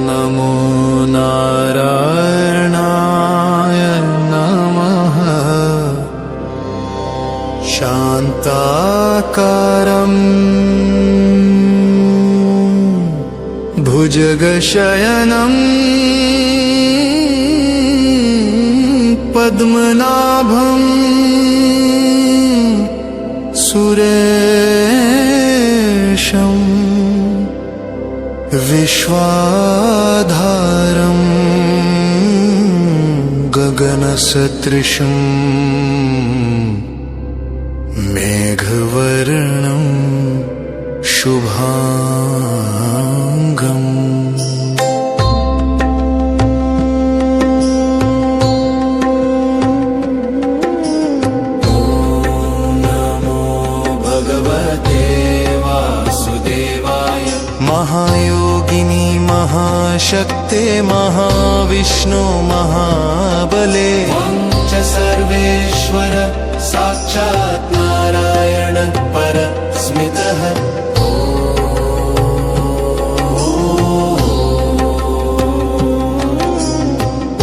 नमो नारायणाय नमः। शान्ताकारम् भुजगशयनम् पद्मनाभम् सुरेशम् विश्वाधारं गगनसदृशं मेघवर्णं शुभांगम्। महायोगिनी महाशक्ते महाविष्णु महाबले च सर्वेश्वर साक्षात् नारायण परस्मितः।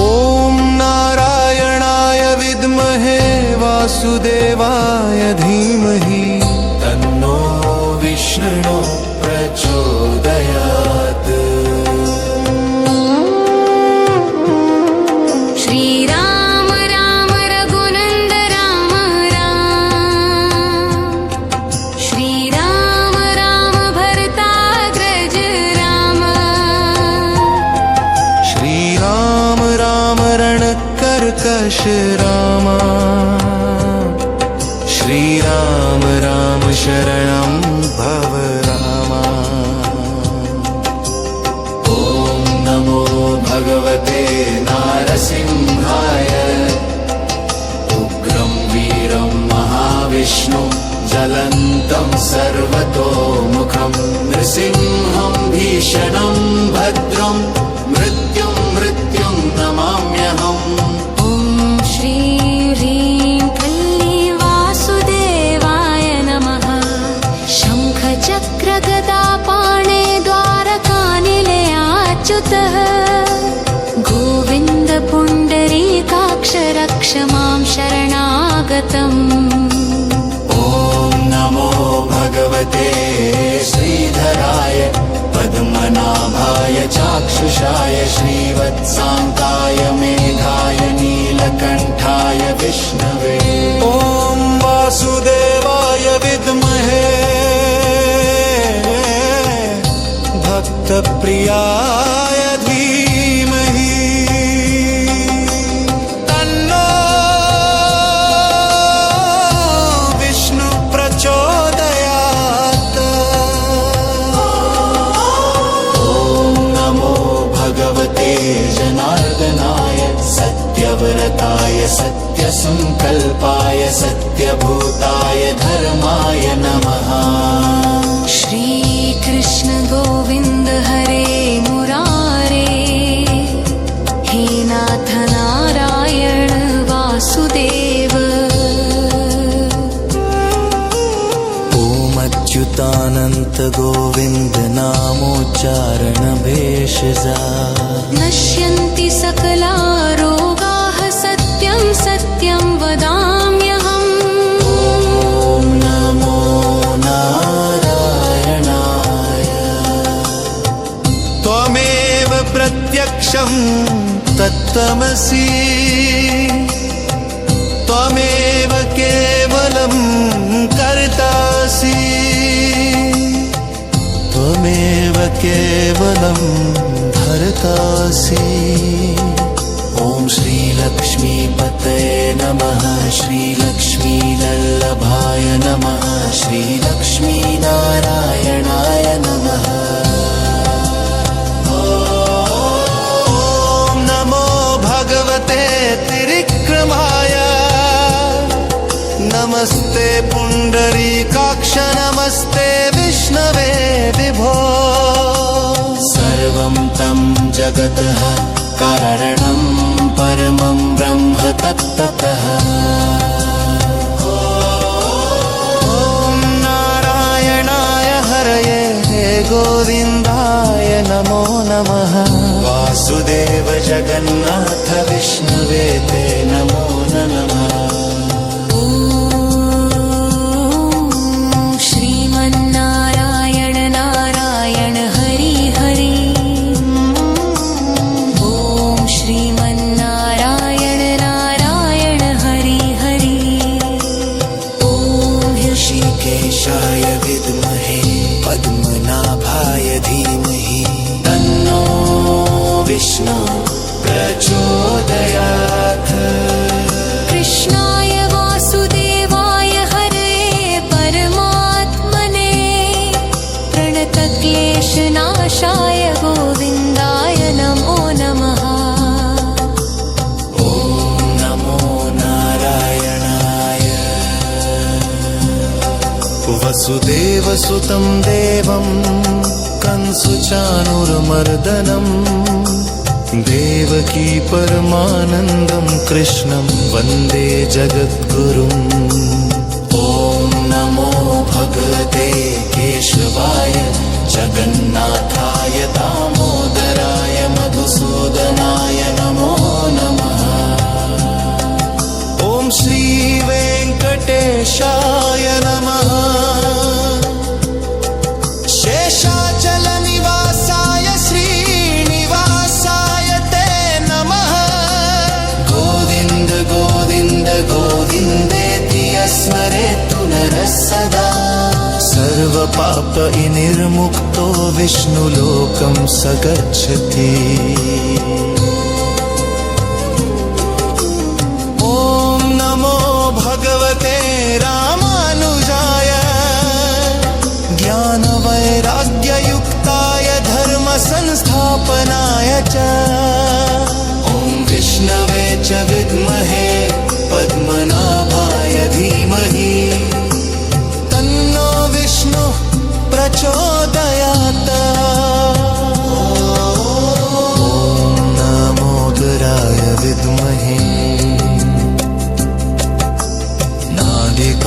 ॐ नारायणाय विद्महे वासुदेवाय धीमहि तन्नो विष्णु प्रचोदयात्। श्री राम राम रघुनंद राम राम, श्री राम राम भरताग्रज राम, श्री राम राम रणकर्कश राम, श्री राम राम शरणं भव राम। ॐ नमो भगवते नारसिंहाय उग्रं वीरं महाविष्णु ज्वलन्तं सर्वतोमुखं नृसिंहं भीषणं भद्रं मृत्युं मृत्युं नमाम्यहम्। ॐ श्री ह्रीं क्लीं वासुदेवाय नमः। शंख चक्र गदा पाणे द्वारकानिलयाच्युतः, गोविन्द पुण्डरीकाक्ष रक्ष मां शरणागतम्। ॐ नमो भगवते श्रीधराय पद्मनाभाय चाक्षुषाय श्रीवत्सान्ताय मेघाय नीलकण्ठाय विष्णवे। ॐ वासुदेवाय विद्महे भक्तप्रियाय धीमहि तन्नो विष्णु प्रचोदयात्। ॐ नमो भगवते जनार्दनाय सत्यव्रताय सत्यसंकल्पाय सत्यभूताय धर्माय नमः। श्री कृष्ण गोविंद हरे मुरारे, हे नाथ नारायण वासुदेव। ॐ अच्युतानन्त गोविन्द नामोच्चारण भेषजा नश्यन्ति सकला रोगाः सत्यं सत्यं वदाम्यहम्। ॐ नमो नारायणाय। त्वमेव प्रत्यक्षं तत्त्वमसि, त्वमेव केवलं कर्तासि, त्वमेव केवलं भर्तासि। ॐ श्रीलक्ष्मीपतये नमः, श्रीलक्ष्मीवल्लभाय नमः, श्रीलक्ष्मीनारायणाय नमः। ॐ नमो भगवते त्रिविक्रमाय, नमस्ते पुण्डरीकाक्ष नमस्ते विष्णवे विभो। सर्वं तं जगतः कारणं परमं ब्रह्म तत्ततः। ॐ नारायणाय हरये गोविन्दाय जगन्नाथ विष्णवे ते नमो नमः श्रीमन्नारायण नारायण हरि हरि ॐ श्रीमन्नारायण नारायण हरि हरि ॐ ऋषिकेशाय विद्महे पद्मनाभाय धीमहि तन्नो विष्णु प्रचोदयात् कृष्णाय वासुदेवाय हरे परमात्मने प्रणतक्लेशनाशाय गोविन्दाय नमो नमः ॐ नमो नारायणाय वसुदेवसुतं देवं कंसुचाणूरमर्दनं देवकी परमानन्दं कृष्णं वन्दे जगद्गुरुम् ॐ नमो भगवते केशवाय जगन्नाथाय दामोदराय मधुसूदनाय नमो नमः ॐ श्रीवेङ्कटेशाय नमः शेषाचलनिवासाय श्रीनिवासाय ते नमः गोविन्द गोविन्द गोविन्देति स्मरेतु नरः सदा सर्वपापविनिर्मुक्तो विष्णुलोकं स गच्छति ॐ नमो भगवते रामानुजाय ज्ञानवैराग्ययुक्ताय धर्मसंस्थापनाय च ॐ विष्णवे च विद्महे पद्मनाभाय धीमहि तन्नो विष्णु प्रचोदयात् ॐ नमोदराय विद्महे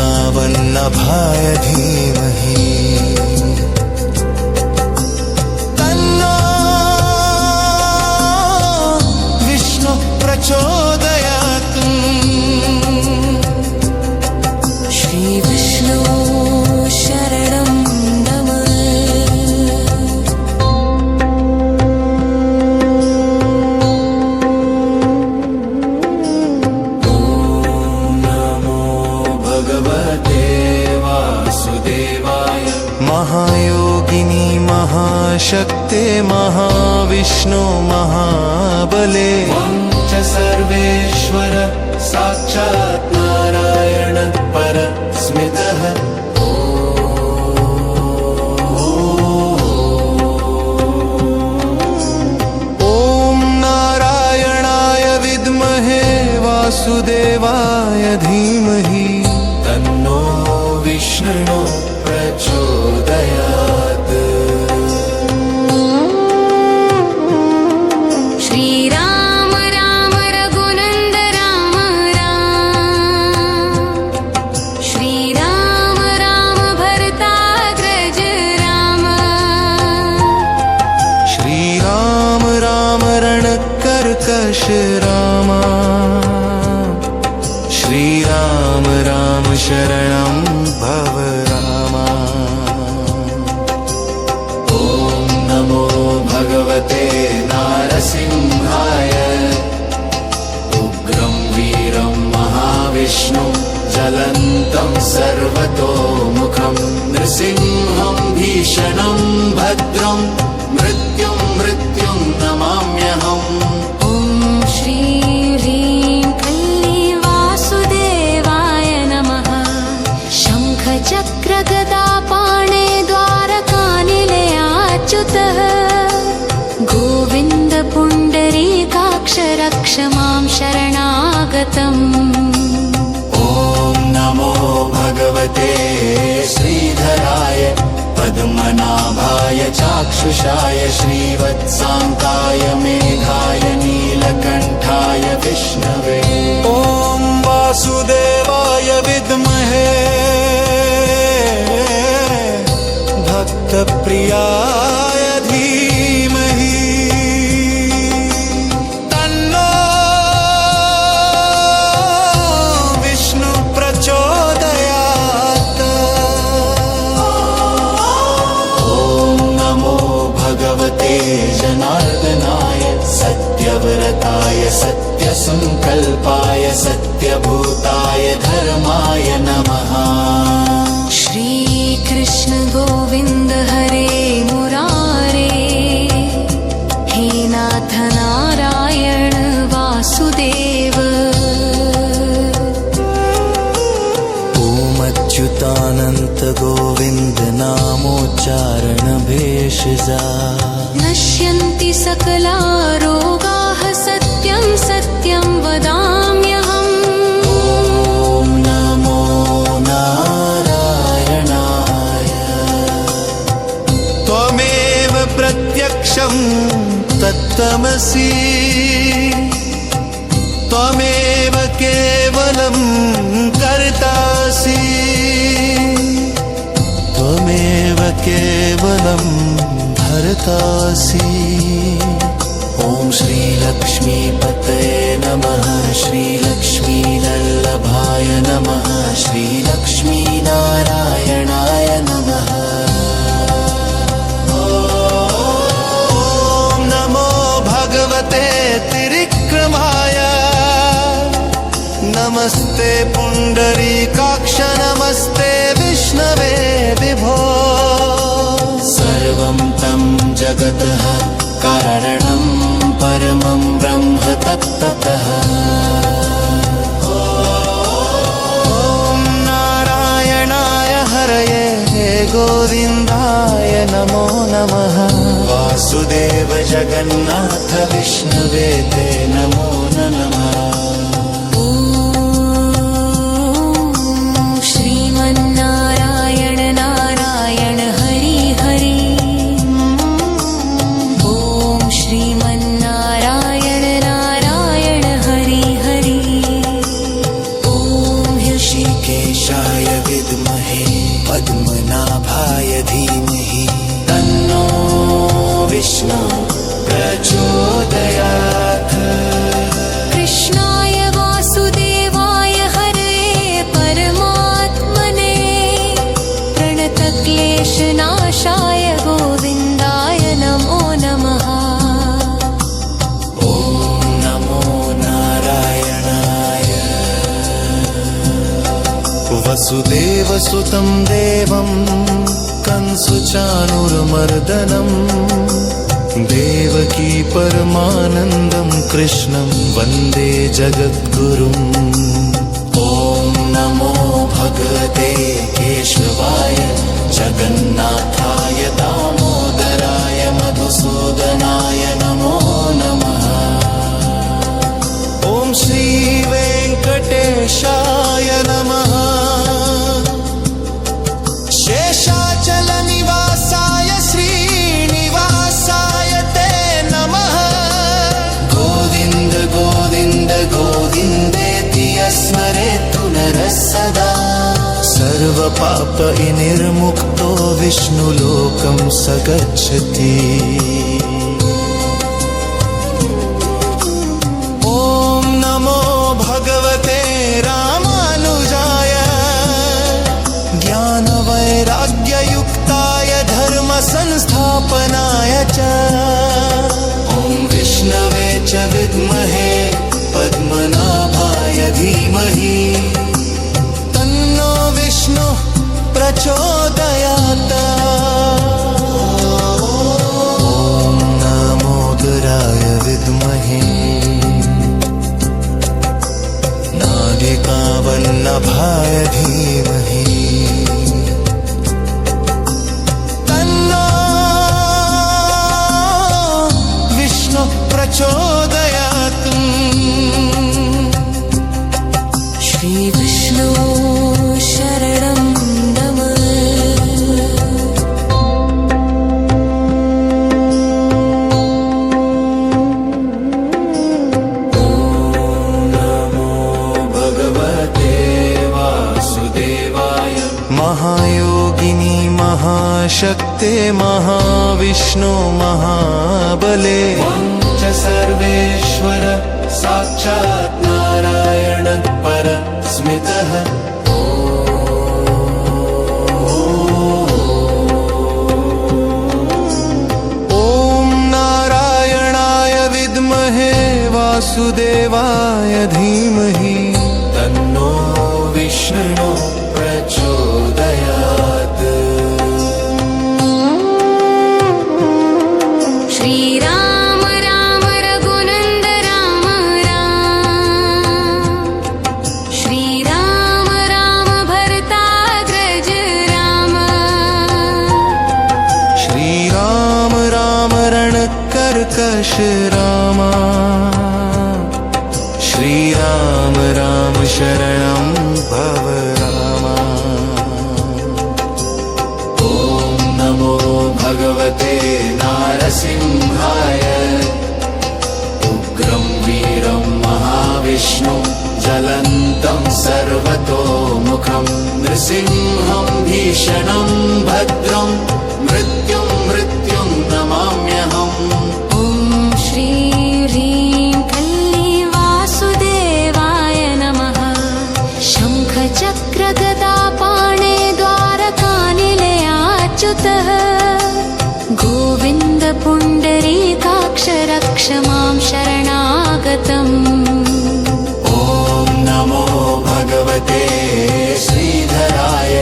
नालिकावल्लभाय धीमहि तन्नो विष्णु प्रचोदयात् श्रीविष्णु शरणं नमः नमो भगवते वासुदेवाय महायोगिनी महाशक्ते महाविष्णु महाबले त्वं च सर्वेश्वर साक्षात् नारायण परस्मितः ॐ नारायणाय विद्महे वासुदेवाय धीमहि तन्नो विष्णु प्रचोदयात् श्रीराम राम रघुनन्द राम राम श्रीराम राम भरताग्रज राम श्रीराम राम रणकर्कश राम श्रीराम राम शरणं भव राम ॐ नमो भगवते नारसिंहाय उग्रं वीरं महाविष्णु ज्वलन्तं सर्वतोमुखं नृसिंहं भीषणं भद्रं मृत्युं मृत्युं नमाम्यहम् ॐ श्री ह्रीं क्लीं वासुदेवाय नमः शङ्खचक्रगदापाणे द्वारकानिलयाच्युतः गोविन्द पुण्डरीकाक्ष रक्ष मां शरणागतम् ॐ नमो भगवते श्रीधराय पद्मनाभाय चाक्षुषाय श्रीवत्साङ्काय मेघाय नीलकण्ठाय विष्णवे ॐ वासुदेवाय विद्महे भक्तप्रियाय धीमहि जनार्दनाय सत्यव्रताय सत्यसंकल्पाय सत्यभूताय धर्माय नमः। श्रीकृष्ण गोविन्द हरे मुरारे, हे नाथ नारायण वासुदेव। अच्युतानन्त गोविन्द नामोच्चारण भेषजा, नश्यन्ति सकला रोगाः सत्यं सत्यं वदाम्यहम्। ॐ नमो नारायणाय। त्वमेव प्रत्यक्षं तत्त्वमसि, त्वमेव केवलं कर्तासि, त्वमेव केवलं भर्तासि। ॐ श्रीलक्ष्मीपतये नमः, श्रीलक्ष्मीवल्लभाय नमः, श्रीलक्ष्मीनारायणाय नमः। ॐ नमो भगवते त्रिविक्रमाय, नमस्ते पुण्डरीकाक्ष, नमस्ते विष्णवे विभो। सर्वं तं जगतः कारणं परमं ब्रह्म तत्त्वतः। ॐ नारायणाय हरये गोविन्दाय नमो नमः। वासुदेव जगन्नाथ विष्णवे ते नमो नमः। श्रीमन्नारायण नारायण हरि हरि। ॐ श्रीमन्नारायण नारायण हरि हरि। ॐ ऋषिकेशाय विद्महे पद्मनाभाय धीमहि, तन्नो विष्णु प्रचोदयात्। कृष्णाय वासुदेवाय हरे परमात्मने, प्रणतक्लेशनाशाय गोविन्दाय नमो नमः। ॐ नमो नारायणाय। वसुदेवसुतं देवं कंसुचाणूरमर्दनं, देवकी परमानन्दं कृष्णं वन्दे जगद्गुरुम्। ॐ नमो भगवते केशवाय, जगन्नाथाय दामोदराय मधुसूदनाय नमो नमः। ॐ श्रीवेङ्कटेशाय नमः। शेषाचलनिवासाय श्रीनिवासाय ते नमः। गोविन्द गोविन्द गोविन्देति स्मरेतु नरः सदा, सर्वपापविनिर्मुक्तो विष्णुलोकं स गच्छति। ॐ नमो भगवते रामानुजाय, ज्ञानवैराग्ययुक्ताय धर्मसंस्थापनाय च। ॐ विष्णवे च विद्महे पद्मनाभाय धीमहि, तन्नो विष्णु प्रचोदयात्। ॐ दामोदराय विद्महे नागिकावल्लभाय धीमहि, तन्नो विष्णु प्रचोदयात्। श्रीविष्णु शरणं नमः। महायोगिनी महाशक्ते महाविष्णु महाबले, च सर्वेश्वर साक्षात् नारायण परस्मितः। ॐ वासुदेवाय धीमहि तन्नो विष्णु प्रचोदयात् श्रीराम राम रघुनंद राम राम श्रीराम राम भरताग्रज राम श्रीराम राम रणकर्कश रामा श्रीराम राम शरणं भव रामा ॐ नमो भगवते नारसिंहाय उग्रं वीरं महाविष्णु ज्वलन्तं सर्वतोमुखं नृसिंहं भीषणं भद्रं मृत्युं नमाम्यहम् ॐ श्री ह्रीं क्लीं वासुदेवाय नमः शङ्खचक्रगदापाणे द्वारकानिलयाच्युतः गोविन्द पुण्डरीकाक्ष रक्ष मां शरणागतम् ॐ नमो भगवते श्रीधराय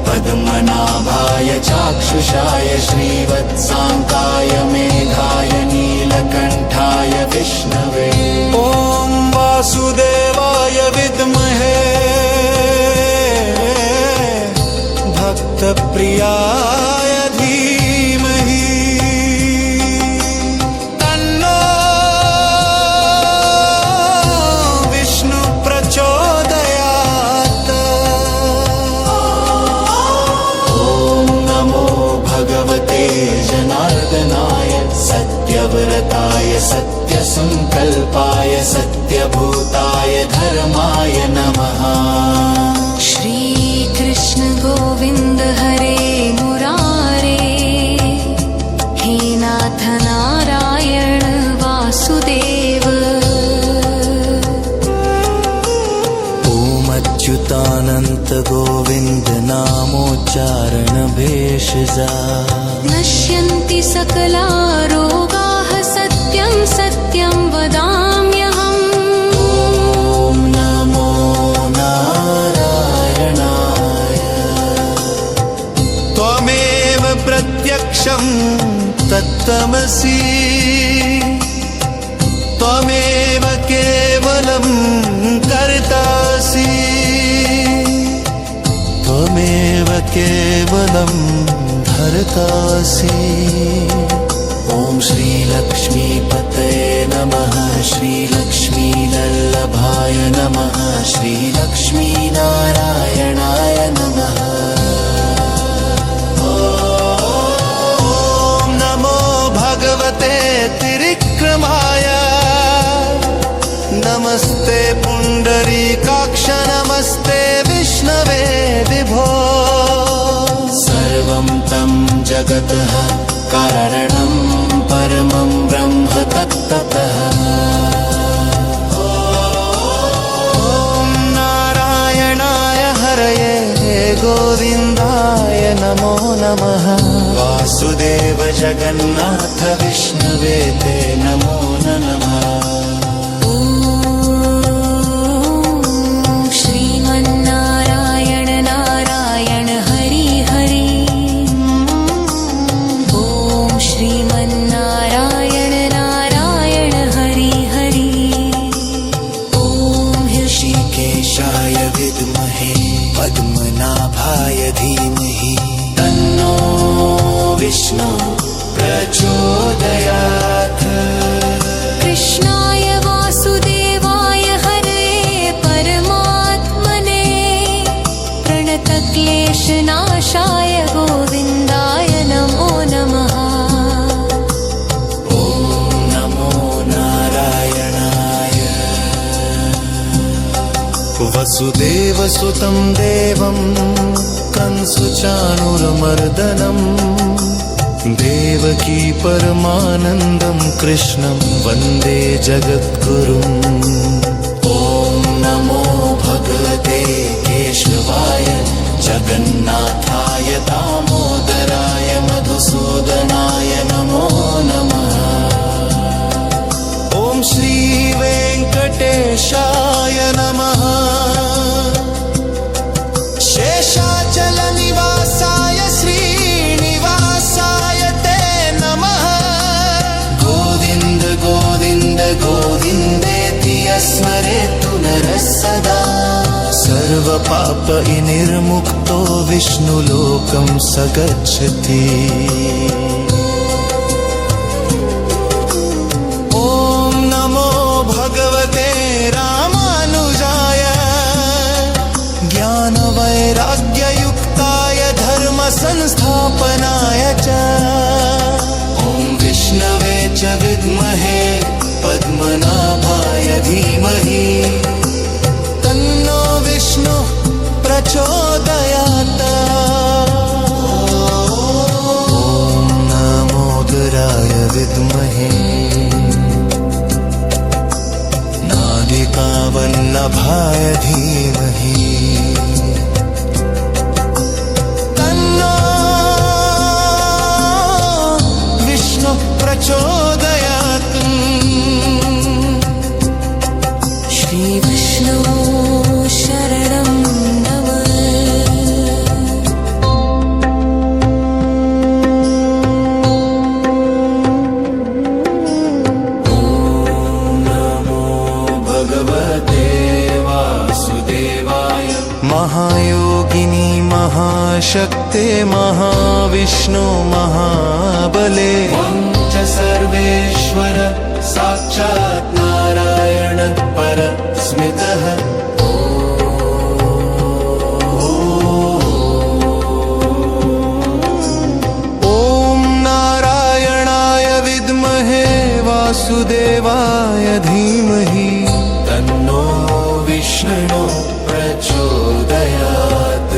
पद्मनाभाय चाक्षुषाय श्रीवत्साङ्काय मेघाय नीलकण्ठाय विष्णवे ॐ वासुदेवाय विद्महे भक्तप्रियाय धीमहि तन्नो विष्णु प्रचोदयात् ॐ नमो भगवते जनार्दनाय सत्यव्रताय सत्यसङ्कल्पाय सत्यभूताय धर्माय नमः श्रीकृष्ण गोविन्द हरे मुरारे हे नाथ नारायण वासुदेव ॐ अच्युतानन्त गोविन्द नामोच्चारण भेषजा नश्यन्ति सकला रोगाः सत्यं सत्यं वदाम्यहम् ॐ नमो नारायणाय त्वमेव प्रत्यक्षं तत्त्वमसि त्वमेव केवलं कर्तासि त्वमेव केवलं धर्तासि ॐ श्रीलक्ष्मीपतये नमः श्रीलक्ष्मीवल्लभाय नमः श्रीलक्ष्मीनारायणाय नमः ॐ नमो भगवते त्रिविक्रमाय नमस्ते पुण्डरीकाक्ष नमस्ते विष्णवे विभो सर्वं तं जगतः कारणं परमं ब्रह्म तत्ततः ॐ नारायणाय हरये गोविन्दाय नमो नमः वासुदेव जगन्नाथ विष्णवे ते नमो नमः ॐ श्रीमन्नारायण नारायण हरि हरि ॐ श्रीमन्नारायण नारायण हरि हरि ॐ ऋषिकेशाय विद्महे पद्मनाभाय धीमहि तन्नो विष्णु प्रचोदयात् कृष्णाय वासुदेवाय हरे परमात्मने प्रणतक्लेशनाशाय गोविन्दाय नमो नमः ॐ नमो नारायणाय वसुदेवसुतं देवं कंसुचाणूरमर्दनम् देवकी परमानन्दं कृष्णं वन्दे जगद्गुरुम् ॐ नमो भगवते केशवाय जगन्नाथाय दामोदराय मधुसूदनाय नमो नमः ॐ श्रीवेङ्कटे स्मरेतु नरः सदा सर्वपापविनिर्मुक्तो विष्णुलोकं स गच्छति ॐ नमो भगवते रामानुजाय ज्ञानवैराग्ययुक्ताय धर्मसंस्थापनाय च ॐ विष्णवे च विद्महे पद्मनाभाय धीमहि तन्नो विष्णु प्रचोदयात् ॐ नमोदराय विद्महे नादिकावल्लभाय धीमहि तन्नो विष्णु प्रचोदयात् श्रीविष्णु शरणं नमः ॐ नमो भगवते वासुदेवाय महायोगिनी महाशक्ते महाविष्णु महाबले त्वं च सर्वेश्वर साक्षात् नारायण परस्मितः ॐ नारायणाय विद्महे वासुदेवाय धीमहि तन्नो विष्णु प्रचोदयात्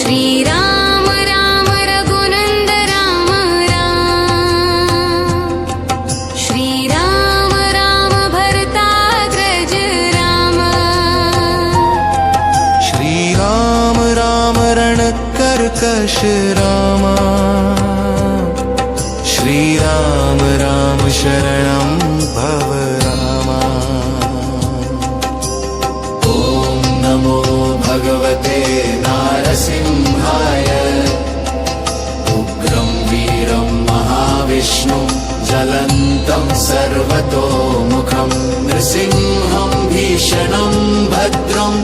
श्रीराम राम रघुनंद राम राम श्रीराम राम भरताग्रज राम श्रीराम राम रणकर्कश राम श्रीराम राम शरणं भव राम ॐ नमो भगवते नारसिंहाय उग्रं वीरं महाविष्णुं ज्वलन्तं सर्वतोमुखं नृसिंहं भीषणं भद्रं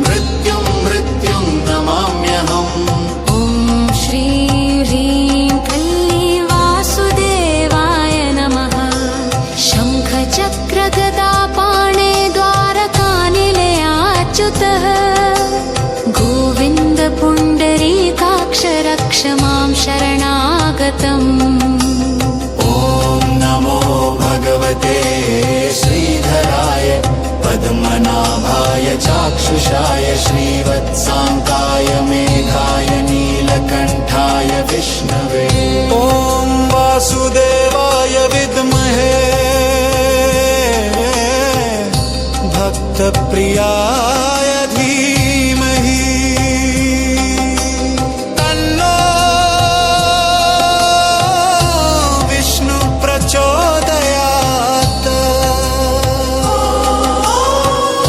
मृत्युं नमाम्यहम् ॐ श्री ह्रीं क्लीं वासुदेवाय नमः शङ्खचक्रगदापाणे द्वारकानिलयाच्युतः गोविन्द पुण्डरीकाक्ष रक्ष मां शरणागतम् ॐ नमो भगवते श्रीधराय पद्मनाभाय चाक्षुषाय श्रीवत्साङ्काय मेघाय नीलकण्ठाय विष्णवे ॐ वासुदेवाय विद्महे भक्तप्रियाय धीमहि तन्नो विष्णु प्रचोदयात्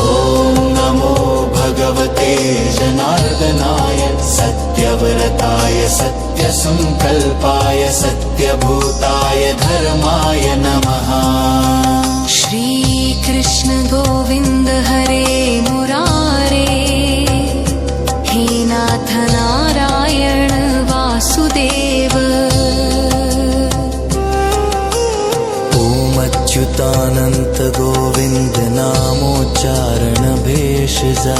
ॐ नमो भगवते जनार्दनाय सत्यव्रताय सत्यसङ्कल्पाय सत्यभूताय धर्माय नमः श्रीकृष्ण गोविन्द हरे मुरारे हे नाथ नारायण वासुदेव ॐ अच्युतानन्त गोविन्द नामोच्चारण भेषजा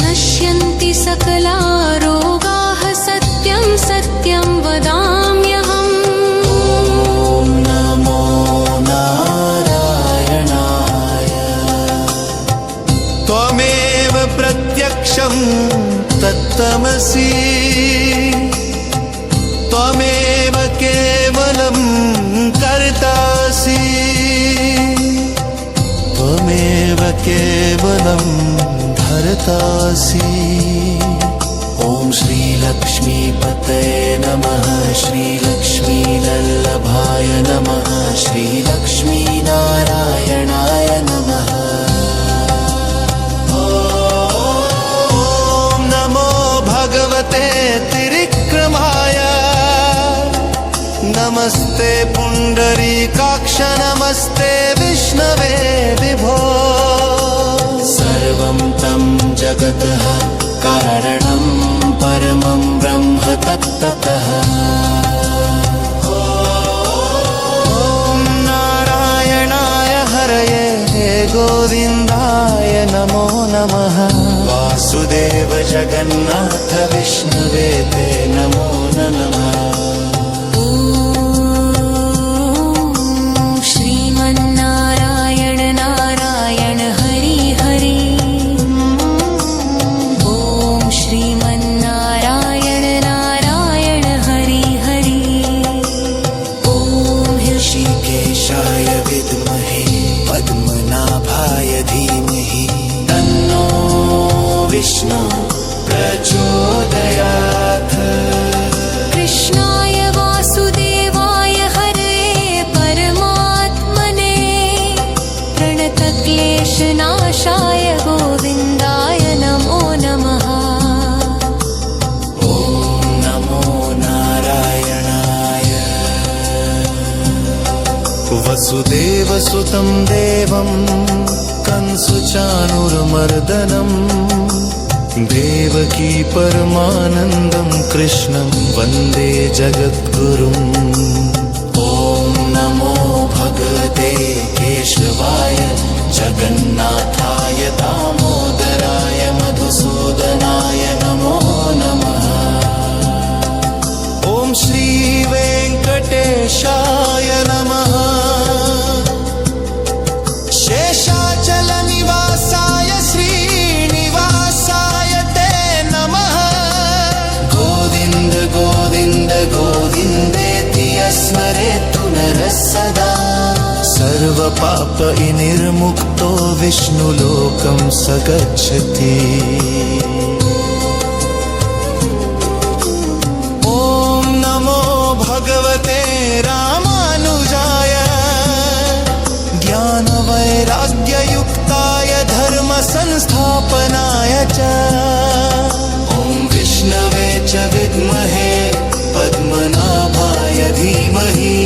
नश्यन्ति सकला रोगाः सत्यं सत्यं वदाम्यहम् ॐ नमो नारायणाय त्वमेव प्रत्यक्षं तत्त्वमसि त्वमेव केवलं कर्तासि त्वमेव केवलं धर्तासि ॐ श्रीलक्ष्मीपतये नमः श्रीलक्ष्मीवल्लभाय नमः श्रीलक्ष्मीनारायणाय नमः ॐ नमो भगवते त्रिविक्रमाय नमस्ते पुण्डरी पुण्डरीकाक्ष नमस्ते विष्णवे विभो सर्वं तं जगतः कारणं परमं ब्रह्म तत्ततः ॐ नारायणाय हरये गोविन्दाय नमो नमः वासुदेव जगन्नाथ विष्णवे ते नमो नमः श्रीमन्नारायण नारायण हरि हरि ॐ श्रीमन्नारायण नारायण हरि हरि ॐ ऋषिकेशाय विद्महे पद्मनाभाय धीमहि तन्नो विष्णु प्रचोदयात् कृष्णाय वासुदेवाय हरे परमात्मने प्रणतक्लेशनाशाय गोविन्दाय नमो नमः ॐ नमो नारायणाय वसुदेवसुतं देवं कंसुचाणूरमर्दनम् देवकी परमानन्दं कृष्णं वन्दे जगद्गुरुम् ॐ नमो भगवते केशवाय जगन्नाथाय दामोदराय मधुसूदनाय नमो नमः ॐ श्रीवेङ्कटेशाय नमः शेषाचलनिवासाय श्रीनिवासाय ते नमः गोविन्द गोविन्द गोविन्देति स्मरेतु नरः सदा सर्वपापविनिर्मुक्तो विष्णुलोकं स गच्छति ॐ नमो भगवते रामानुजाय ज्ञानवैराग्ययुक्ताय धर्मसंस्थापनाय च ॐ विष्णवे च विद्महे पद्मनाभाय धीमहि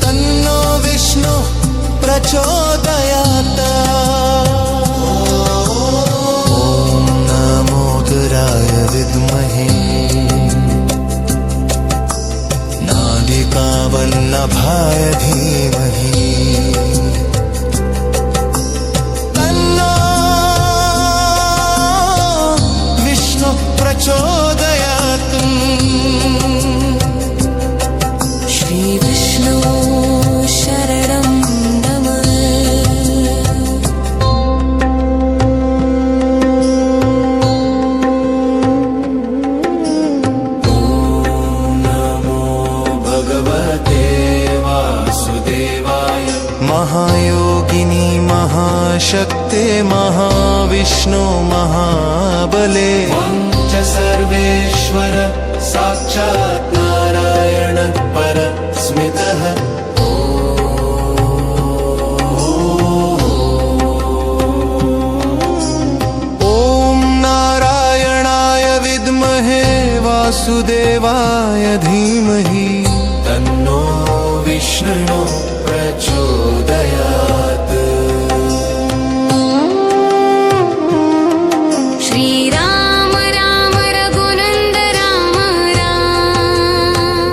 तन्नो विष्णु प्रचोदयात् ॐ नमोदराय विद्महे नादिकावल्लभाय धीमहि तन्नो विष्णु प्रचोदयात् श्रीविष्णु शरणं नमः भगवते वासुदेवाय महायोगिनी महाशक्ते महाविष्णु महाबले च सर्वेश्वर साक्षात् नारायण परस्मितः ॐ नारायणाय विद्महे वासुदेवाय धीमहि तन्नो विष्णु प्रचोदयात् श्रीराम राम रघुनन्द राम राम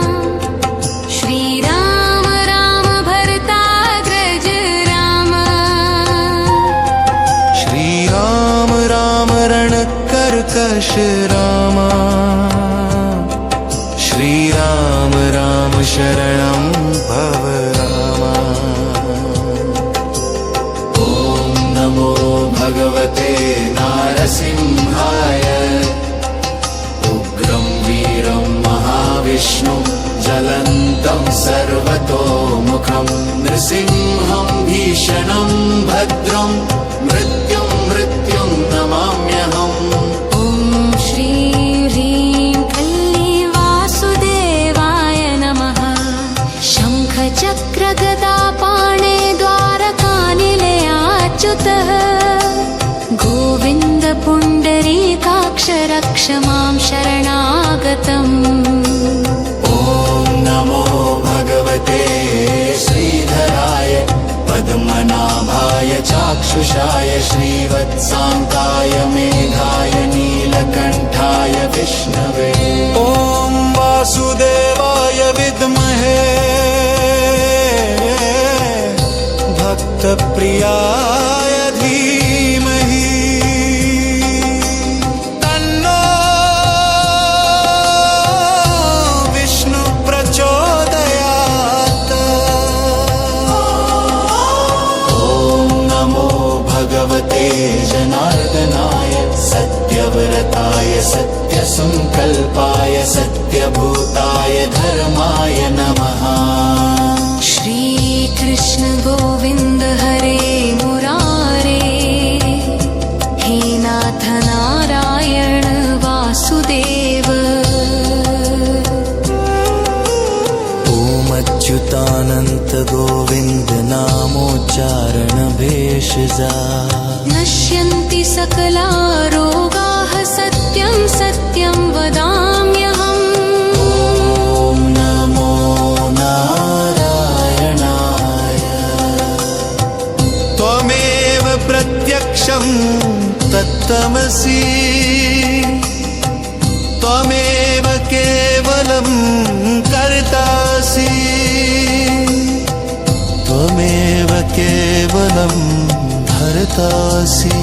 श्रीराम राम भरताग्रज राम श्रीराम राम रणकर्कश राम श्रीराम राम शरणं भव राम ॐ नमो भगवते नारसिंहाय उग्रं वीरं महाविष्णु ज्वलन्तं सर्वतोमुखं नृसिंहं भीषणं भद्रं मृत्युं मृत्युं नमाम्यहम् ॐ श्री ह्रीं क्लीं वासुदेवाय नमः शङ्खचक्रगदापाणे द्वारकानिलयाच्युतः गोविन्द पुण्डरीकाक्ष रक्ष मां शरणागतम् ॐ नमो भगवते श्रीवत्साङ्काय श्रीवत्साङ्काय मेघाय नीलकण्ठाय विष्णवे ॐ वासुदेवाय विद्महे भक्तप्रियाय धीमहि तन्नो विष्णु प्रचोदयात्। ॐ नमो भगवते जनार्दनाय सत्यव्रताय सत्यसङ्कल्पाय सत्यभूताय धर्माय नमः। श्रीकृष्ण गोविन्द हरे मुरारे हे नाथ नारायण वासुदेव। ॐ अच्युतानन्त गोविन्द नामोच्चारण भेषजा नश्यन्ति सकला रोगाः सत्यं सत्यं वदाम्यहम्। ॐ नमो नारायणाय त्वमेव प्रत्यक्षं तत्त्वमसि त्वमेव केवलं कर्तासि त्वमेव केवलं भर्तासि।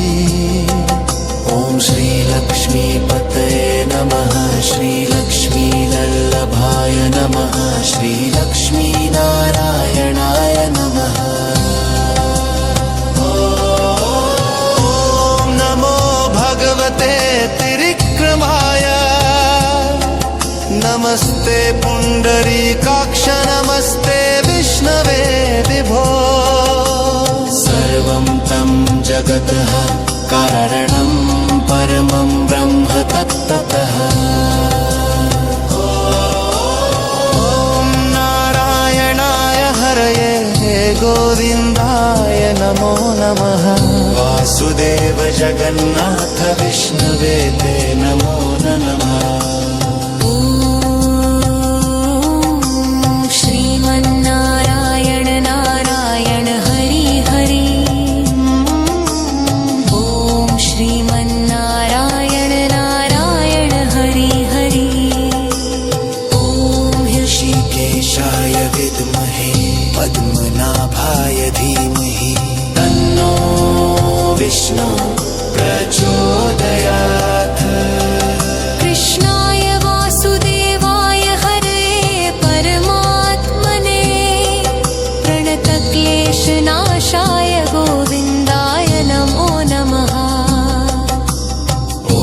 ॐ श्रीलक्ष्मीपतये नमः श्रीलक्ष्मीवल्लभाय नमः श्रीलक्ष्मीनारायणाय नमः। ॐ नमो भगवते त्रिविक्रमाय नमस्ते पुण्डरीकाक्ष नमस्ते विष्णवे विभो। सर्वं तं जगतः कारणं परमं ब्रह्म तत्त्वतः। ॐ नारायणाय हरये गोविन्दाय नमो नमः। वासुदेव जगन्नाथ विष्णवे ते नमो नमः। ॐ श्रीमन्नारायण नारायण हरि हरि। ॐ श्रीमन्नारायण नारायण हरि हरि। ॐ ऋषिकेशाय विद्महे पद्मनाभाय धीमहि तन्नो विष्णु प्रचोदयात्। कृष्णाय वासुदेवाय हरे परमात्मने प्रणतक्लेशनाशाय गोविन्दाय नमो नमः। ॐ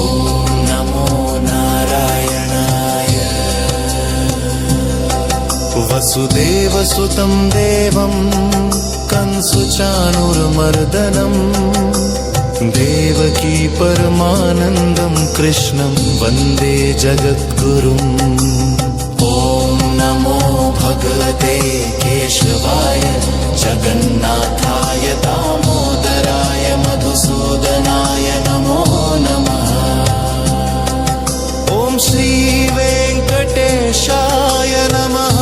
नमो नारायणाय वसुदेवसुतं देवं कंसुचाणूरमर्दनं देवकी परमानन्दं कृष्णं वन्दे जगद्गुरुम्। ॐ नमो भगवते केशवाय जगन्नाथाय दामोदराय मधुसूदनाय नमो नमः। ॐ श्रीवेङ्कटेशाय नमः।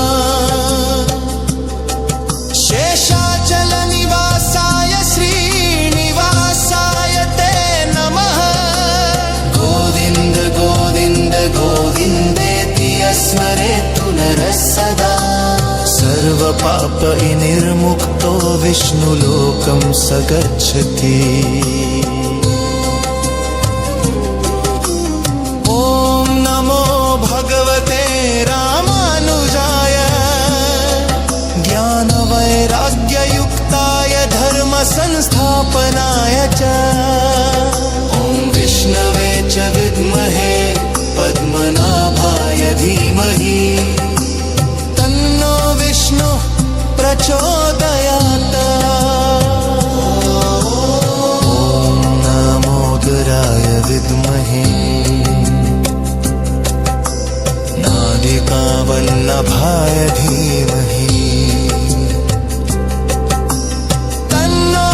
शेषाचलनिवासाय श्रीनिवासाय ते नमः। गोविन्द गोविन्द गोविन्देति स्मरेतु नरः सदा। सर्वपापविनिर्मुक्तो विष्णुलोकं स गच्छति। ॐ नमो भगवते रामानुजाय ज्ञानवैराग्ययुक्ताय धर्मसंस्थापनाय च। ॐ विष्णवे च विद्महे पद्मनाभाय धीमहि तन्नो विष्णु प्रचोदयात्। ॐ नमोदराय विद्महे नादिकावल्लभाय धीमहि तन्नो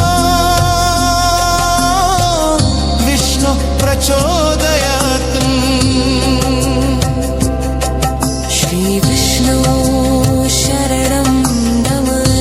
विष्णु प्रचोदयात्। श्रीविष्णु शरणं नमः।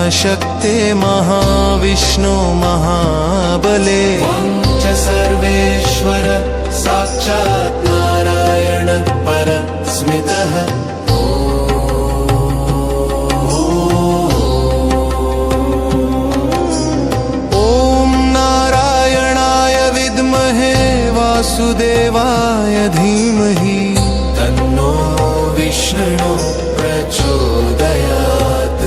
महाशक्ते महाविष्णु महाबले च सर्वेश्वर साक्षात् नारायण परस्मितः ॐ नारायणाय विद्महे वासुदेवाय धीमहि तन्नो विष्णु प्रचोदयात्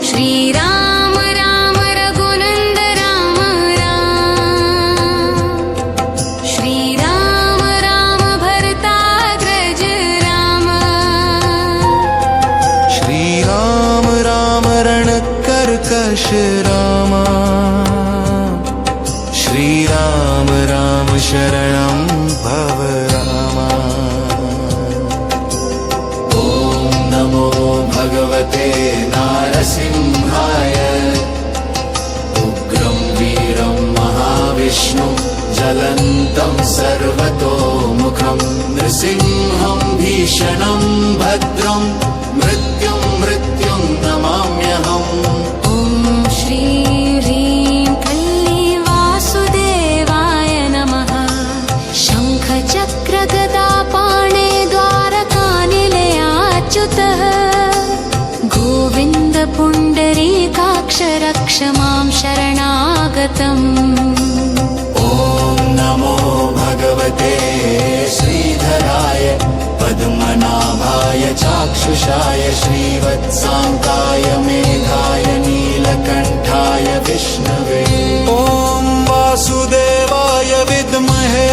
श्रीराम राम रघुनंद राम राम श्रीराम राम भरताग्रज राम श्रीराम राम रणकर्कश राम श्रीराम राम शरणं भव राम ॐ नमो भगवते नारसिंहाय उग्रं वीरं महाविष्णु ज्वलन्तं सर्वतोमुखं नृसिंहं भीषणं भद्रं मृत्युं नमाम्यहम् ॐ श्री ह्रीं क्लीं वासुदेवाय नमः शङ्खचक्रगदापाणे द्वारकानिलयाच्युतः गोविन्द पुण्डरीकाक्ष रक्ष मां शरणागतम् ॐ नमो भगवते श्रीधराय पद्मनाभाय चाक्षुषाय श्रीवत्साङ्काय मेघाय नीलकण्ठाय विष्णवे ॐ वासुदेवाय विद्महे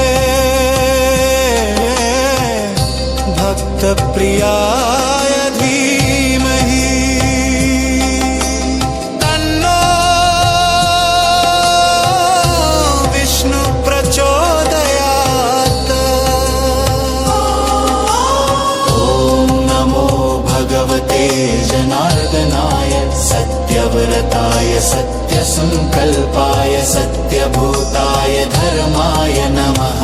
भक्तप्रियाय धीमहि तन्नो विष्णु प्रचोदयात् ॐ नमो भगवते जनार्दनाय सत्यव्रताय सत्यसङ्कल्पाय सत्यभूताय धर्माय नमः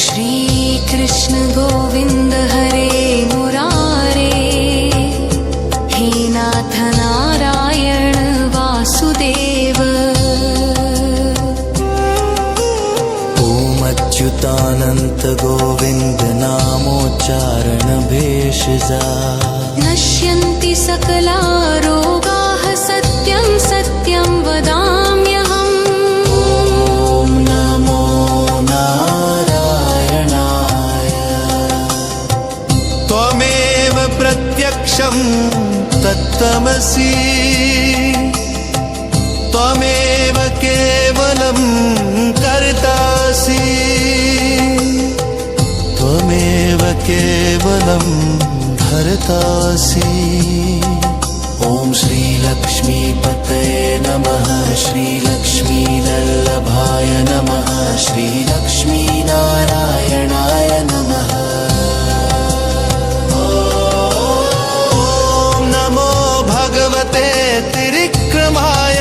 श्रीकृष्ण गोविन्द हरे मुरारे हे नाथ नारायण वासुदेव ॐ अच्युतानन्त गोविन्द नामोच्चारण भेषजा नश्यन्ति सकला रोगाः सत्यं सत्यं वदाम्यहम् ॐ नमो नारायणाय त्वमेव प्रत्यक्षं तत्त्वमसि त्वमेव केवलं कर्तासि त्वमेव केवलं भर्तासि ॐ श्रीलक्ष्मीपतये नमः श्रीलक्ष्मीवल्लभाय नमः श्रीलक्ष्मीनारायणाय नमः ॐ नमो भगवते त्रिविक्रमाय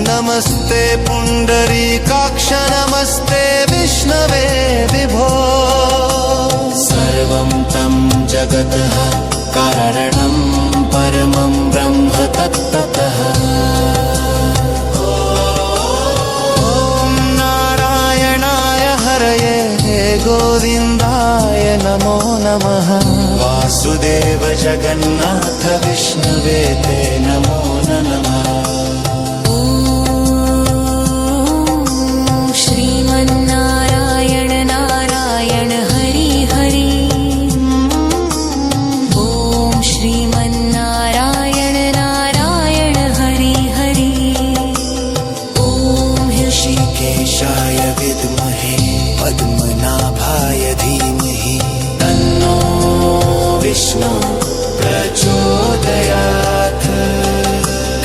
नमस्ते पुण्डरीकाक्ष नमस्ते विष्णवे विभो सर्वं तं जगतः कारणं परमं ब्रह्म तत्ततः ॐ नारायणाय हरये गोविन्दाय नमो नमः वासुदेव जगन्नाथ विष्णवे ते नमो नमः ॐ श्रीमन्नारायण नारायण हरि हरि ॐ श्रीमन्नारायण नारायण हरि हरि ॐ ऋषिकेशाय विद्महे पद्मनाभाय धीमहि तन्नो विष्णु प्रचोदयात्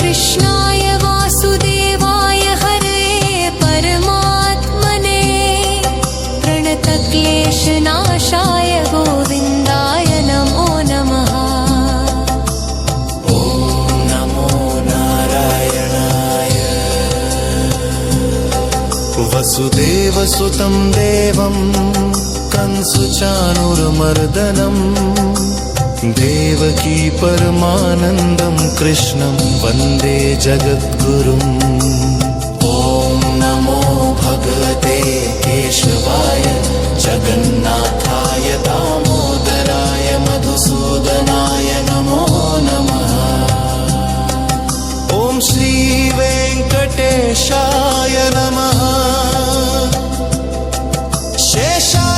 कृष्णाय वासुदेवाय हरे परमात्मने प्रणतक्लेशनाशाय गोविन्दाय नमो नमः ॐ नमो नारायणाय वसुदेवसुतं देवं कंसुचाणूरमर्दनं देवकी परमानन्दं कृष्णं वन्दे जगद्गुरुम् ॐ नमो भगवते केशवाय जगन्नाथाय दामोदराय मधुसूदनाय नमो नमः। ॐ श्री वेङ्कटेशाय नमः। शेषाचलनिवासाय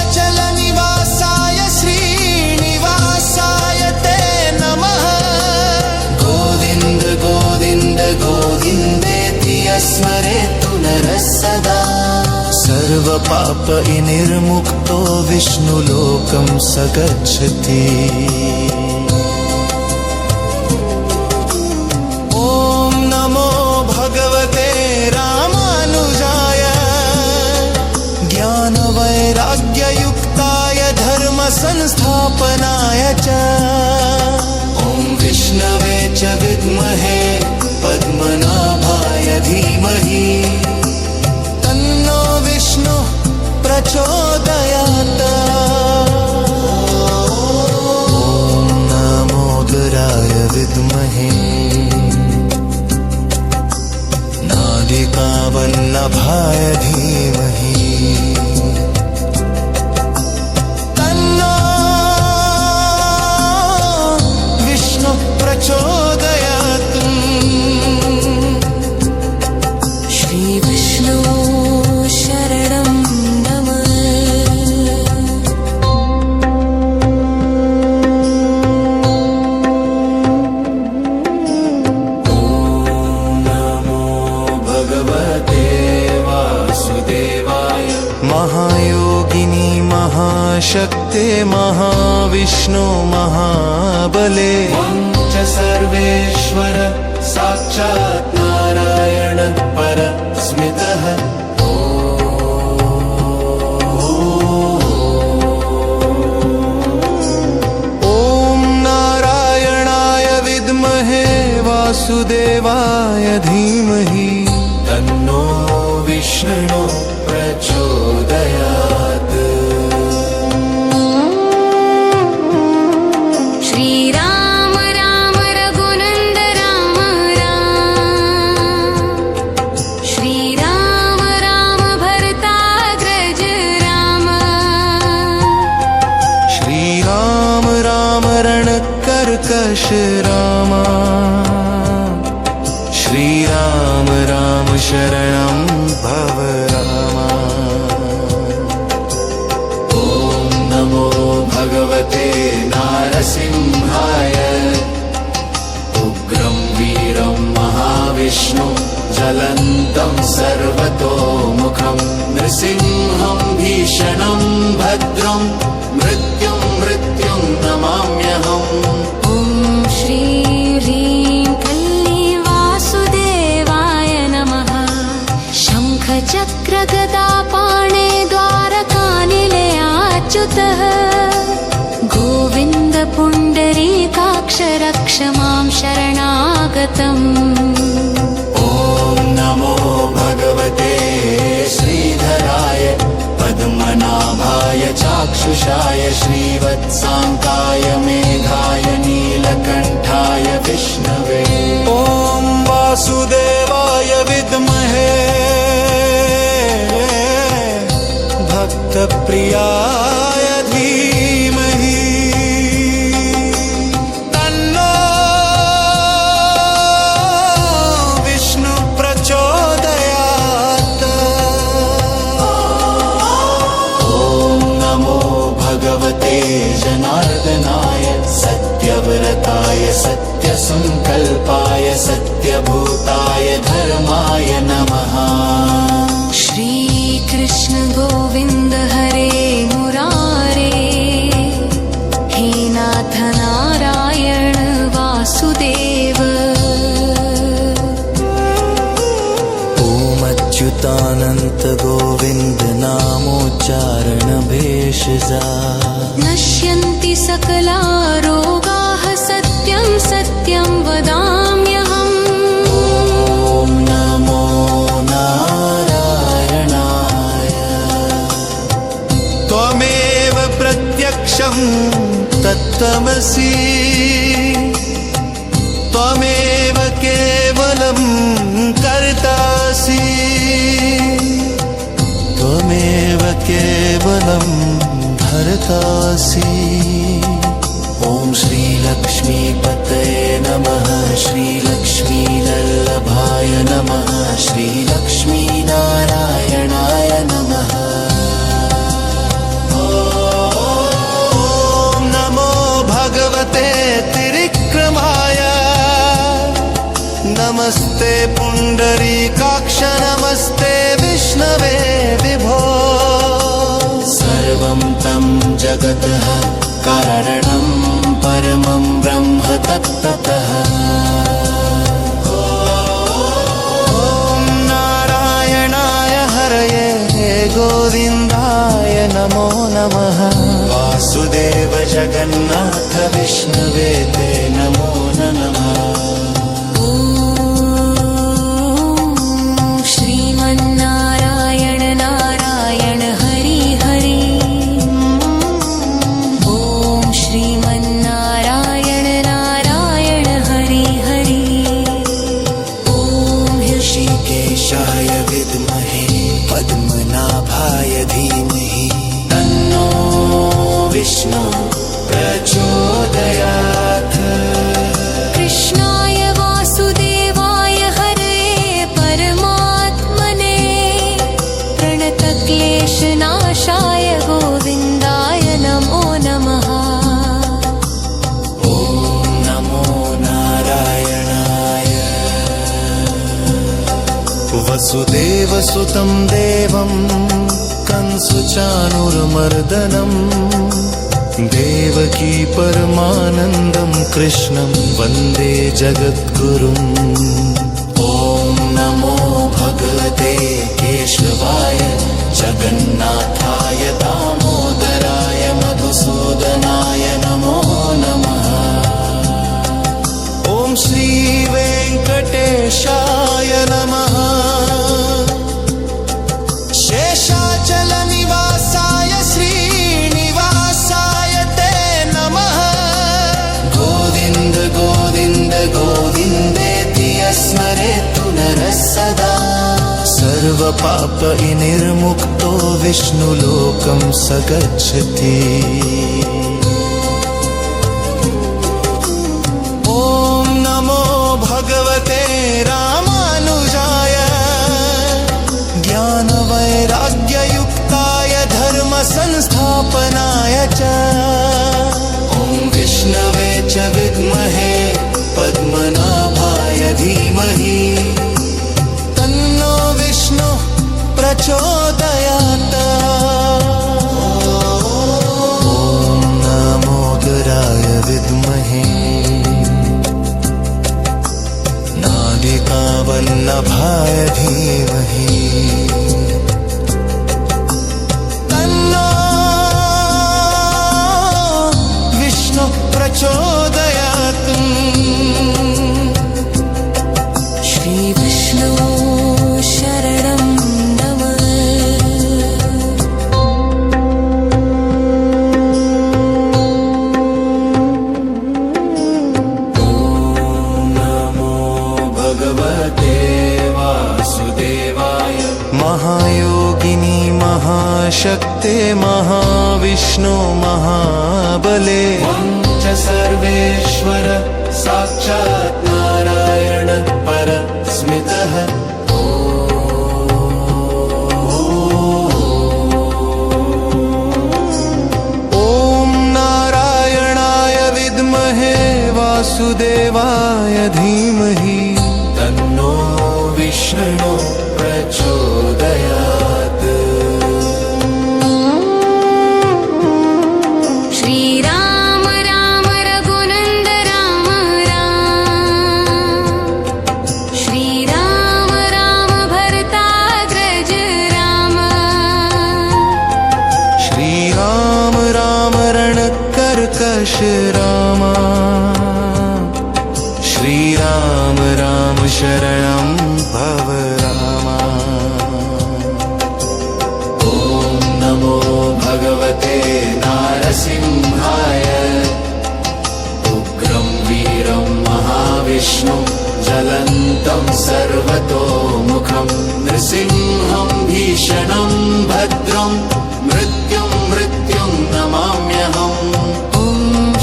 श्रीनिवासाय ते नमः। गोविन्द गोविन्द गोविन्देति स्मरेतु नरः सदा। सर्वपापविनिर्मुक्तो विष्णुलोकं स गच्छति। ॐ नमो भगवते रामानुजाय ज्ञानवैराग्ययुक्ताय धर्मसंस्थापनाय च। ॐ विष्णवे च विद्महे पद्मनाभाय धीमहि तन्नो विष्णु प्रचोदयात्। ॐ नमोदराय विद्महे नालिकावल्लभाय धीमहि तन्नो विष्णु प्रचोदयात्। श्रीविष्णु शरणं नमः। भगवते वासुदेवाय महायोगिनी महाशक्ते महाविष्णु महाबले त्वं च सर्वेश्वर साक्षात् नारायण परस्मितः। ॐ नारायणाय विद्महे वासुदेवाय धीमहि तन्नो विष्णु प्रचोदयात्। श्रीराम राम रघुनन्द राम राम। श्रीराम राम भरताग्रज राम। श्रीराम राम रणकर्कश राम श्रीराम राम शरणं भव राम। ॐ नमो भगवते नारसिंहाय उग्रं वीरं महाविष्णु ज्वलन्तं सर्वतोमुखं नृसिंहं भीषणं भद्रं मृत्युं नमाम्यहम्। ॐ श्री ह्रीं क्लीं वासुदेवाय नमः। शङ्खचक्रगदापाणे द्वारकानिलयाच्युतः गोविन्द पुण्डरीकाक्ष रक्ष मां शरणागतम्। ॐ नमो भगवते श्रीधराय पद्मनाभाय चाक्षुषाय श्रीवत्साङ्काय मेघाय नीलकण्ठाय विष्णवे। ॐ वासुदेवाय विद्महे भक्तप्रियाय धीमहि तन्नो विष्णु प्रचोदयात्। ॐ नमो भगवते जनार्दनाय सत्यव्रताय सत्यसङ्कल्पाय सत्यभूताय धर्माय नमः। श्रीकृष्ण गोविन्द हरे मुरारे। हे नाथ नारायण वासुदेव। ॐ अच्युतानन्त गोविन्द नामोच्चारण भेषजा नश्यन्ति सकला रोगाः सत्यं सत्यं वदाम्यहम्। ॐ नमो नारायणाय तत्त्वमसि त्वमेव केवलं कर्तासि त्वमेव केवलं भर्तासि ॐ श्रीलक्ष्मीपतये नमः श्रीलक्ष्मीवल्लभाय नमः श्रीलक्ष्मीनारायणाय नमः ॐ नमो भगवते त्रिविक्रमाय नमस्ते पुण्डरीकाक्ष नमस्ते विष्णवे विभो सर्वं तं जगतः कारणं परमं ब्रह्म तत्त्वतः ॐ नारायणाय हरये गोविन्दाय नमो नमः वासुदेव जगन्नाथ विष्णवे ते नमो नमः ॐ श्रीमन्नारायण नारायण हरि हरि ॐ श्रीमन्नारायण नारायण हरि हरि ॐ ऋषिकेशाय विद्महे पद्मनाभाय धीमहि तन्नो विष्णु प्रचोदयात् कृष्णाय वासुदेवाय हरे परमात्मने प्रणतक्लेशनाशाय गोविन्दाय नमो नमः ॐ नमो नारायणाय वसुदेवसुतं देवं कंसुचाणूरमर्दनम् देवकी परमानन्दं कृष्णं वन्दे जगद्गुरुम् ॐ नमो भगवते केशवाय जगन्नाथाय दामोदराय मधुसूदनाय नमो नमः ॐ श्रीवेङ्कटेशाय नमः शेषाचलनिवासाय श्रीनिवासाय ते नमः गोविन्द गोविन्द गोविन्देति स्मरेतु नरः सदा सर्वपापविनिर्मुक्तो विष्णुलोकं स गच्छति ॐ नमो भगवते रामानुजाय ज्ञानवैराग्ययुक्ताय धर्मसंस्थापनाय च ॐ विष्णवे च विद्महे पद्मनाभाय धीमहि तन्नो विष्णु प्रचोदयात् ॐ नमोदराय विद्महे नादिकावल्लभाय धीमहि तन्नो विष्णु प्रचोदयात् श्रीविष्णु शरणं नमः नमो भगवते वासुदेवाय महायोगिनी महाशक्ते महाविष्णु महाबले त्वं च सर्वेश्वर साक्षात् नारायण परस्मितः ॐ नारायणाय विद्महे वासुदेवाय धीमहि तन्नो विष्णु प्रचोदयात् श्रीराम राम रघुनन्द राम राम श्रीराम राम भरताग्रज राम श्रीराम राम रणकर्कश राम श्रीराम राम शरणं भव रामा ॐ नमो भगवते नारसिंहाय ज्वलन्तं सर्वतोमुखं नृसिंहं भीषणं भद्रं मृत्युं नमाम्यहम् ॐ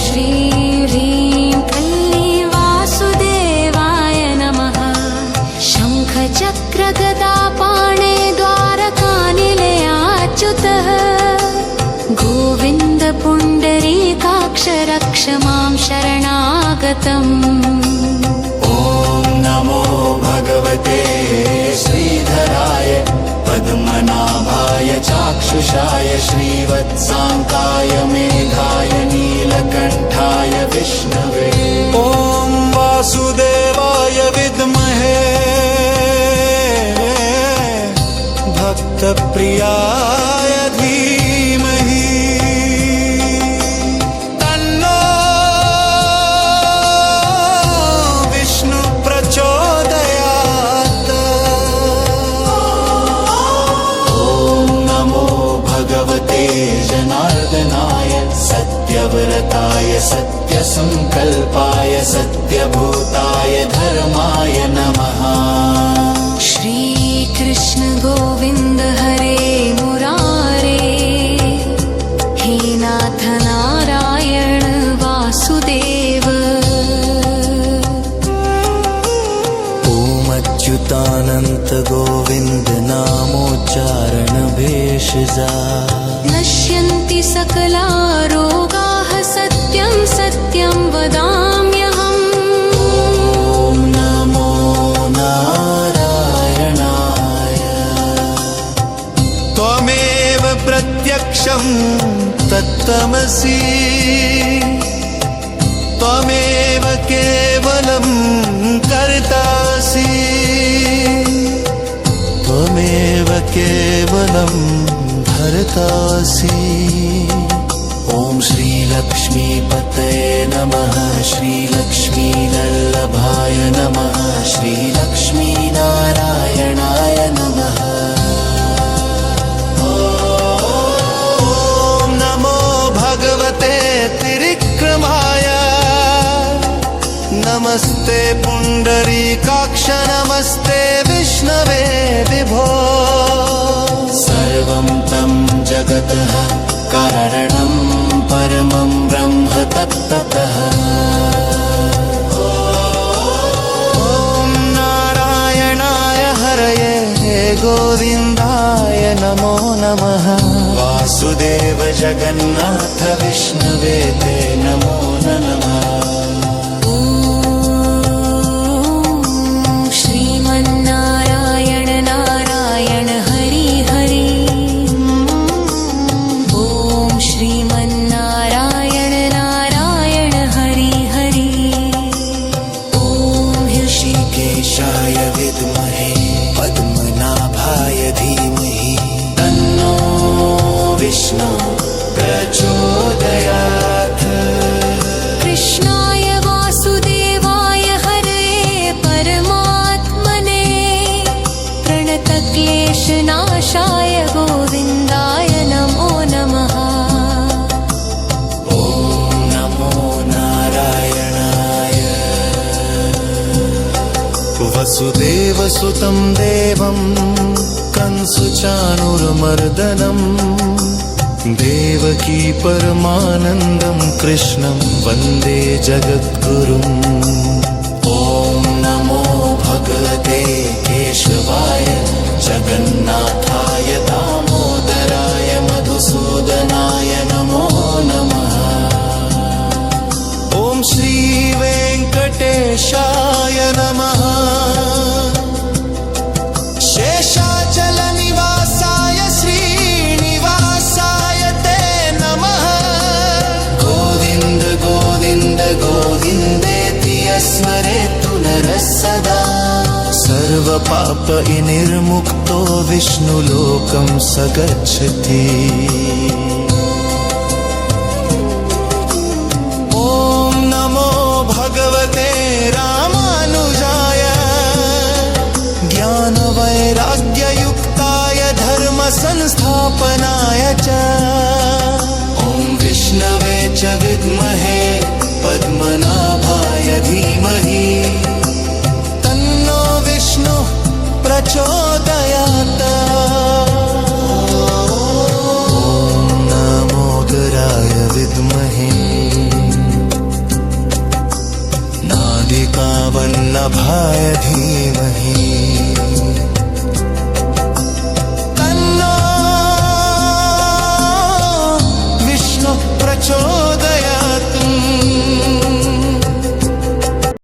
श्री ह्रीं क्लीं वासुदेवाय नमः। शङ्खचक्रगदापाणे द्वारकानिलयाच्युतः गोविन्द पुण्डरीकाक्ष रक्ष मां शरणागतम्। ॐ नमो भगवते श्रीधराय पद्मनाभाय चाक्षुषाय श्रीवत्साङ्काय मेघाय नीलकण्ठाय विष्णवे। ॐ वासुदेवाय विद्महे भक्तप्रियाय धीमहि तन्नो विष्णु प्रचोदयात्। ॐ नमो भगवते जनार्दनाय सत्यव्रताय सत्यसङ्कल्पाय सत्यभूताय धर्माय नमः। श्रीकृष्ण गोविन्द हरे मुरारे हे नाथ नारायण वासुदेव। ॐ अच्युतानन्त गोविन्द नामोच्चारण भेषजा नश्यन्ति सकला रोगाः सत्यं सत्यं वदाम्यहम्। ॐ नमो नारायणाय त्वमेव प्रत्यक्षं तत्त्वमसि त्वमेव केवलं कर्तासि त्वमेव केवलं भर्तासि। ॐ श्रीलक्ष्मीपतये नमः श्रीलक्ष्मीवल्लभाय नमः श्रीलक्ष्मीनारायणाय नमः। ॐ नमो भगवते त्रिविक्रमाय नमस्ते पुण्डरीकाक्ष नमस्ते विष्णवे विभो। सर्वं तं जगतः कारणं परमं ब्रह्म तत्ततः। ॐ नारायणाय हरये गोविन्दाय नमो नमः। वासुदेव जगन्नाथ विष्णवे ते नमो नमः। ॐ श्रीमन्नारायण नारायण हरि हरि। ॐ श्रीमन्नारायण नारायण हरि हरि। ॐ ऋषिकेशाय विद्महे पद्मनाभाय धीमहि तन्नो विष्णु प्रचोदयात्। कृष्णाय वासुदेवाय हरे परमात्मने प्रणतक्लेशनाशाय गोविन्दाय नमो नमः। ॐ नमो नारायणाय वसुदेवसुतं देवं कंसुचाणूरमर्दनम् देवकी परमानन्दं कृष्णं वन्दे जगद्गुरुम्। ॐ नमो भगवते केशवाय जगन्नाथाय दामोदराय मधुसूदनाय नमो नमः। ॐ श्रीवेङ्कटेशाय नमः। शेषाचलनिवासाय श्रीनिवासाय ते नमः। गोविन्द गोविन्द गोविन्देति स्मरेतु नरः सदा। सर्वपापविनिर्मुक्तो विष्णुलोकं स गच्छति। ॐ नमो भगवते रामानुजाय ज्ञानवैराग्ययुक्ताय धर्मसंस्थापनाय च। ॐ विष्णवे च विद्महे पद्मनाभाय धीमहि तन्नो वल्लभाय धीमहि